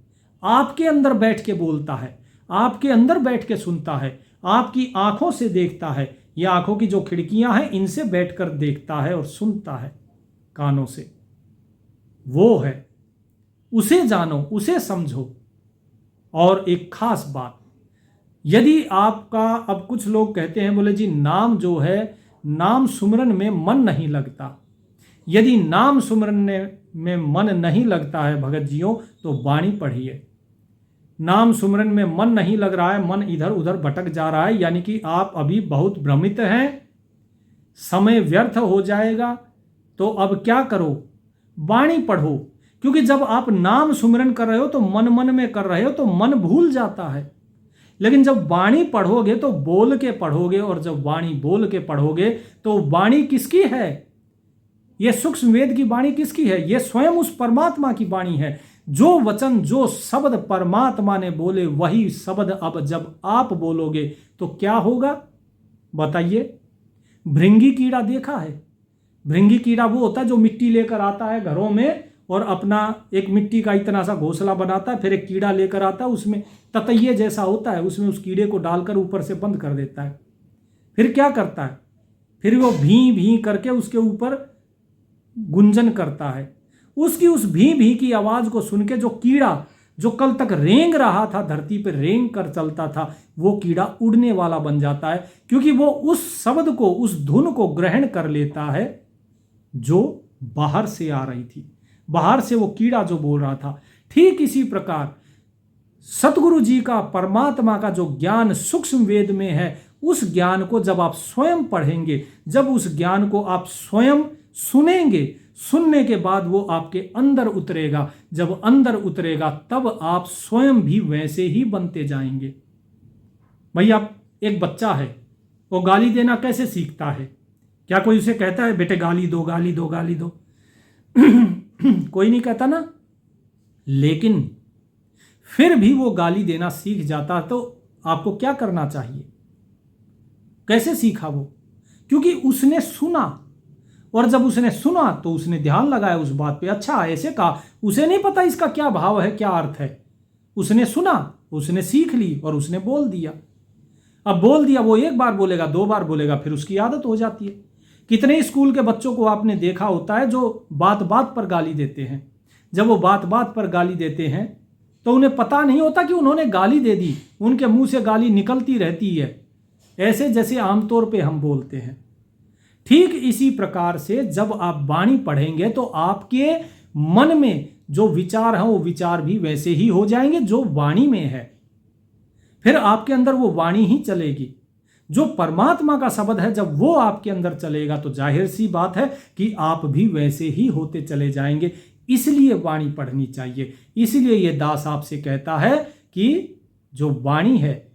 आपके अंदर बैठ के बोलता है, आपके अंदर बैठ के सुनता है, आपकी आंखों से देखता है। ये आंखों की जो खिड़कियां हैं, इनसे बैठकर देखता है और सुनता है कानों से। वो है, उसे जानो, उसे समझो। और एक खास बात, यदि आपका, अब कुछ लोग कहते हैं, बोले जी नाम जो है, नाम सुमरन में मन नहीं लगता। यदि नाम सुमरन में मन नहीं लगता है भगत जियों, तो वाणी पढ़िए। नाम सुमरन में मन नहीं लग रहा है, मन इधर उधर भटक जा रहा है, यानी कि आप अभी बहुत भ्रमित हैं, समय व्यर्थ हो जाएगा। तो अब क्या करो, वाणी पढ़ो। क्योंकि जब आप नाम सुमरन कर रहे हो तो मन में कर रहे हो, तो मन भूल जाता है। लेकिन जब वाणी पढ़ोगे तो बोल के पढ़ोगे, और जब वाणी बोल के पढ़ोगे तो वाणी किसकी है? ये सूक्ष्म वेद की वाणी किसकी है? ये स्वयं उस परमात्मा की वाणी है। जो वचन, जो शब्द परमात्मा ने बोले, वही शब्द अब जब आप बोलोगे तो क्या होगा? बताइए, भृंगी कीड़ा देखा है? भृंगी कीड़ा वो होता है जो मिट्टी लेकर आता है घरों में और अपना एक मिट्टी का इतना सा घोंसला बनाता है, फिर एक कीड़ा लेकर आता है, उसमें ततैये जैसा होता है, उसमें उस कीड़े को डालकर ऊपर से बंद कर देता है। फिर क्या करता है? फिर वो भी भी करके उसके ऊपर गुंजन करता है। उसकी उस भी भी की आवाज को सुन के जो कीड़ा जो कल तक रेंग रहा था, धरती पर रेंग कर चलता था, वो कीड़ा उड़ने वाला बन जाता है, क्योंकि वो उस शब्द को, उस धुन को ग्रहण कर लेता है जो बाहर से आ रही थी, बाहर से वो कीड़ा जो बोल रहा था। ठीक इसी प्रकार सतगुरु जी का, परमात्मा का जो ज्ञान सूक्ष्म वेद में है, उस ज्ञान को जब आप स्वयं पढ़ेंगे, जब उस ज्ञान को आप स्वयं सुनेंगे, सुनने के बाद वो आपके अंदर उतरेगा। जब अंदर उतरेगा तब आप स्वयं भी वैसे ही बनते जाएंगे। भैया, एक बच्चा है, वो गाली देना कैसे सीखता है? क्या कोई उसे कहता है बेटे गाली दो, गाली दो, गाली दो? कोई नहीं कहता ना। लेकिन फिर भी वो गाली देना सीख जाता, तो आपको क्या करना चाहिए? कैसे सीखा वो? क्योंकि उसने सुना, और जब उसने सुना तो उसने ध्यान लगाया उस बात पे। अच्छा, ऐसे कहा, उसे नहीं पता इसका क्या भाव है, क्या अर्थ है। उसने सुना, उसने सीख ली और उसने बोल दिया। अब बोल दिया, वो एक बार बोलेगा, दो बार बोलेगा, फिर उसकी आदत हो जाती है। कितने स्कूल के बच्चों को आपने देखा होता है जो बात बात पर गाली देते हैं। जब वो बात बात पर गाली देते हैं तो उन्हें पता नहीं होता कि उन्होंने गाली दे दी, उनके मुंह से गाली निकलती रहती है, ऐसे जैसे आमतौर पे हम बोलते हैं। ठीक इसी प्रकार से जब आप वाणी पढ़ेंगे तो आपके मन में जो विचार हैं वो विचार भी वैसे ही हो जाएंगे जो वाणी में है। फिर आपके अंदर वो वाणी ही चलेगी। जो परमात्मा का शब्द है, जब वो आपके अंदर चलेगा तो जाहिर सी बात है कि आप भी वैसे ही होते चले जाएंगे। इसलिए वाणी पढ़नी चाहिए। इसलिए ये दास आपसे कहता है कि जो वाणी है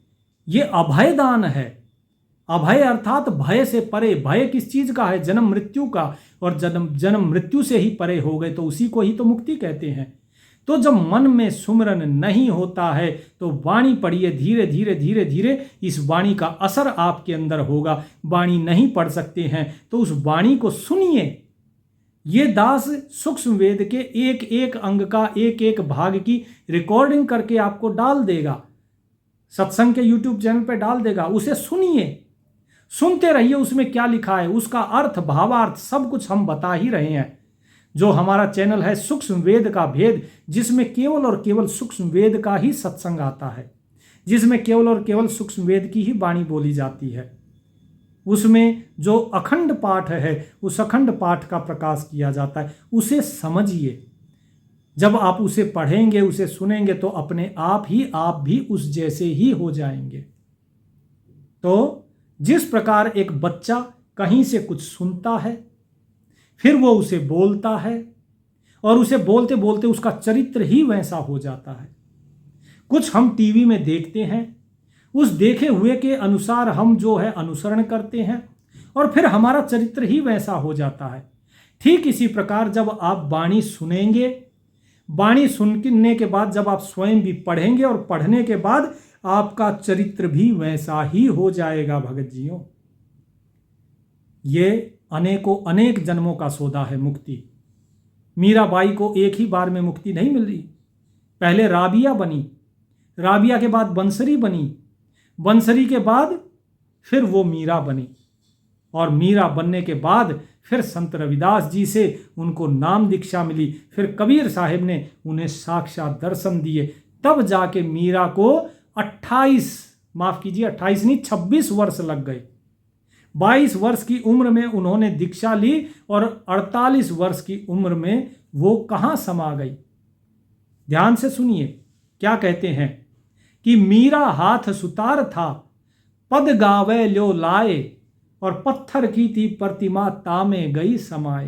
ये अभयदान है। अभय अर्थात भय से परे। भय किस चीज का है? जन्म मृत्यु का। और जन्म मृत्यु से ही परे हो गए तो उसी को ही तो मुक्ति कहते हैं। तो जब मन में सुमरन नहीं होता है तो वाणी पढ़िए, धीरे धीरे धीरे धीरे इस वाणी का असर आपके अंदर होगा। वाणी नहीं पढ़ सकते हैं तो उस वाणी को सुनिए। ये दास सूक्ष्म वेद के एक एक अंग का, एक एक भाग की रिकॉर्डिंग करके आपको डाल देगा, सत्संग के यूट्यूब चैनल पे डाल देगा। उसे सुनिए, सुनते रहिए, उसमें क्या लिखा है, उसका अर्थ, भावार्थ सब कुछ हम बता ही रहे हैं। जो हमारा चैनल है सूक्ष्म वेद का भेद, जिसमें केवल और केवल सूक्ष्म वेद का ही सत्संग आता है, जिसमें केवल और केवल सूक्ष्म वेद की ही वाणी बोली जाती है। उसमें जो अखंड पाठ है उस अखंड पाठ का प्रकाश किया जाता है। उसे समझिए। जब आप उसे पढ़ेंगे, उसे सुनेंगे तो अपने आप भी उस जैसे ही हो जाएंगे। तो जिस प्रकार एक बच्चा कहीं से कुछ सुनता है, फिर वो उसे बोलता है और उसे बोलते बोलते उसका चरित्र ही वैसा हो जाता है। कुछ हम टीवी में देखते हैं, उस देखे हुए के अनुसार हम जो है अनुसरण करते हैं और फिर हमारा चरित्र ही वैसा हो जाता है। ठीक इसी प्रकार जब आप वाणी सुनेंगे, वाणी सुनने के बाद जब आप स्वयं भी पढ़ेंगे और पढ़ने के बाद आपका चरित्र भी वैसा ही हो जाएगा। भगत जियों, ये अनेकों अनेक जन्मों का सौदा है मुक्ति। मीराबाई को एक ही बार में मुक्ति नहीं मिल रही। पहले राबिया बनी, राबिया के बाद बंसरी बनी, बंसरी के बाद फिर वो मीरा बनी, और मीरा बनने के बाद फिर संत रविदास जी से उनको नाम दीक्षा मिली। फिर कबीर साहिब ने उन्हें साक्षात दर्शन दिए। तब जाके मीरा को 28 नहीं 26 वर्ष लग गए। 22 वर्ष की उम्र में उन्होंने दीक्षा ली और 48 वर्ष की उम्र में वो कहाँ समा गई। ध्यान से सुनिए क्या कहते हैं कि मीरा हाथ सुतार था, पद गावे ल्यो लाए, और पत्थर की थी प्रतिमा तामे गई समाए।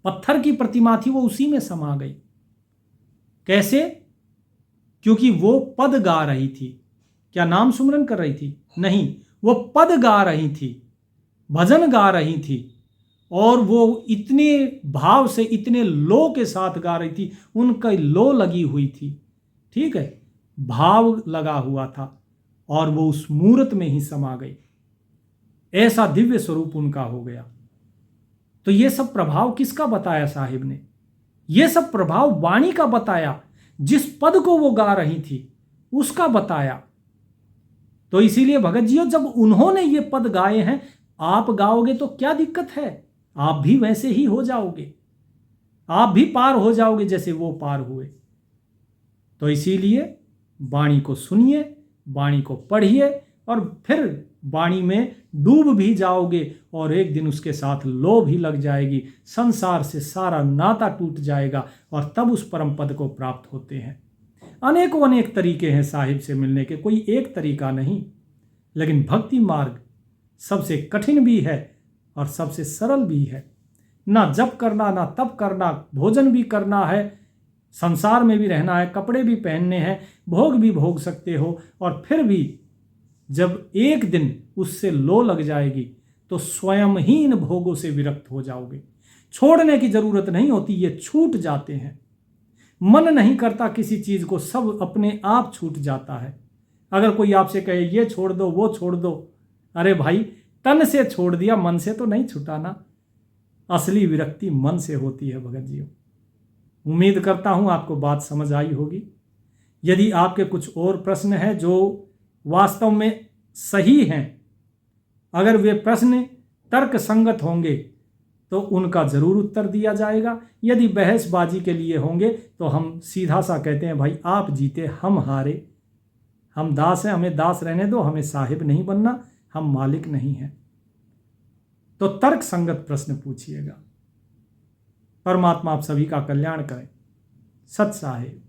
पत्थर की प्रतिमा थी, वो उसी में समा गई। कैसे? क्योंकि वो पद गा रही थी। क्या नाम सुमरन कर रही थी? नहीं, वो पद गा रही थी, भजन गा रही थी, और वो इतने भाव से, इतने लो के साथ गा रही थी, उनका लो लगी हुई थी, ठीक है, भाव लगा हुआ था, और वो उस मूर्त में ही समा गई। ऐसा दिव्य स्वरूप उनका हो गया। तो ये सब प्रभाव किसका बताया साहिब ने? ये सब प्रभाव वाणी का बताया, जिस पद को वो गा रही थी उसका बताया। तो इसीलिए भगत जियो, जब उन्होंने ये पद गाए हैं, आप गाओगे तो क्या दिक्कत है? आप भी वैसे ही हो जाओगे, आप भी पार हो जाओगे जैसे वो पार हुए। तो इसीलिए वाणी को सुनिए, वाणी को पढ़िए, और फिर वाणी में डूब भी जाओगे और एक दिन उसके साथ लो भी लग जाएगी, संसार से सारा नाता टूट जाएगा और तब उस परम पद को प्राप्त होते हैं। अनेकों अनेक तरीके हैं साहिब से मिलने के, कोई एक तरीका नहीं। लेकिन भक्ति मार्ग सबसे कठिन भी है और सबसे सरल भी है। ना जप करना, ना तप करना, भोजन भी करना है, संसार में भी रहना है, कपड़े भी पहनने हैं, भोग भी भोग सकते हो, और फिर भी जब एक दिन उससे लो लग जाएगी तो स्वयं ही इन भोगों से विरक्त हो जाओगे। छोड़ने की जरूरत नहीं होती, ये छूट जाते हैं। मन नहीं करता किसी चीज को, सब अपने आप छूट जाता है। अगर कोई आपसे कहे ये छोड़ दो, वो छोड़ दो, अरे भाई, तन से छोड़ दिया, मन से तो नहीं छुटाना। असली विरक्ति मन से होती है भगत जी। उम्मीद करता हूं आपको बात समझ आई होगी। यदि आपके कुछ और प्रश्न हैं जो वास्तव में सही हैं, अगर वे प्रश्न तर्क संगत होंगे तो उनका जरूर उत्तर दिया जाएगा। यदि बहसबाजी के लिए होंगे तो हम सीधा सा कहते हैं, भाई आप जीते हम हारे, हम दास हैं, हमें दास रहने दो, हमें साहिब नहीं बनना, हम मालिक नहीं हैं। तो तर्क संगत प्रश्न पूछिएगा। परमात्मा आप सभी का कल्याण करें। सत साहिब।